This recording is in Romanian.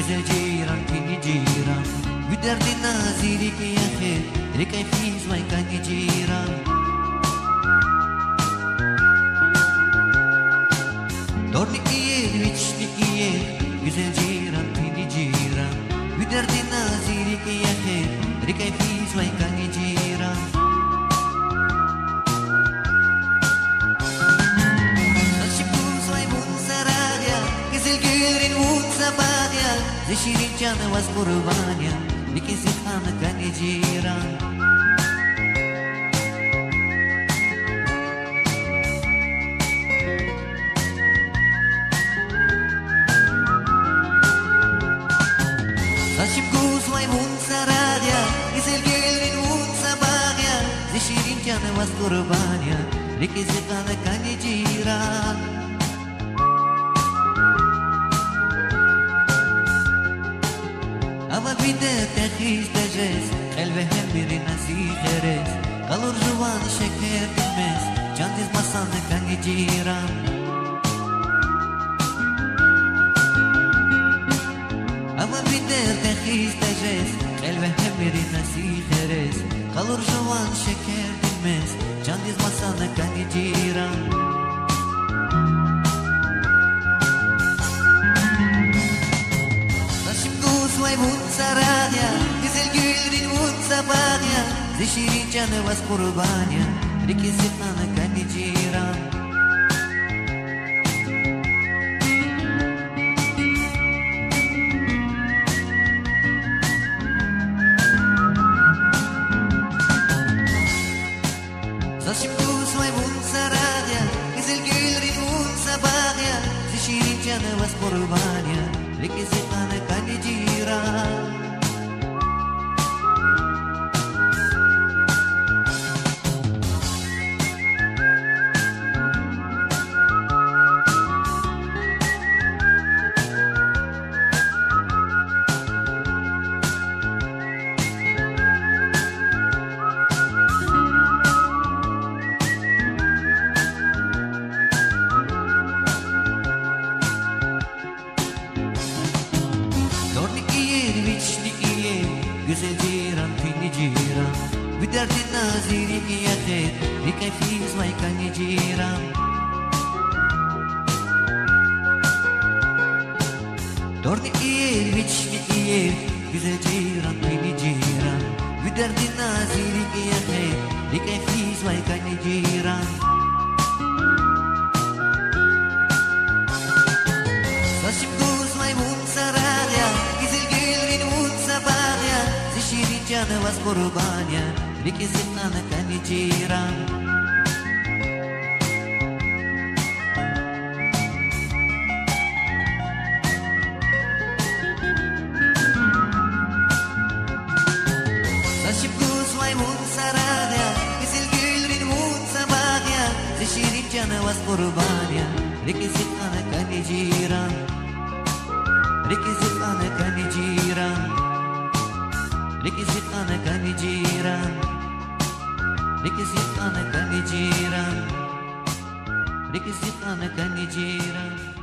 güzel ceyran pini ceyran Güderdin naziri ki ya khair Rikay fiz may kanyi ceyran Dorni iyer vichni iyer güzel ceyran pini ceyran Güderdin naziri ki ya khair Rikay fiz may kanyi ceyran Zeshirin jana was qurbanya Likisi khana kani jiran Sashim gus maymun saragya Gizel gelin un sabagya Zeshirin jana was qurbanya Likisi khana kani jiran Ama binde tehiz tecez Elbehem biri nasi kherez Kalur juvan şeker bilmez Can dizmasan kangi ciran Ama binde tehiz tecez Elbehem biri nasi kherez Kalur juvan şeker bilmez Can dizmasan kangi ciran Maymun saragya, güzel gülrin un sabagya Zeshirin jana was qurbanya, likisi khana kani jiran Sashim gus maymun saragya, güzel gülrin un sabagya Zeshirin jana was qurbanya, likisi khana kani jiran Güzel ceyran pini ceyran Güderdin naziri ki ya khair Rikay fiz may kanyi ceyran Dorni iyer vichni iyer Güzel ceyran pini ceyran Güderdin naziri ki ya khair Rikay fiz may kanyi ceyran Sashim gus maymun saragya Güzel gelrin un sabagya Zeshirin jana was qurbanya Likisi khana kani jiran Sashim gus maymun saragya Güzel gelrin un sabagya Zeshirin jana was qurbanya Likisi khana kani jiran Likisi khana kani jiran Likisi khana kani jiran Likisi khana kani jiran Likisi khana kani jiran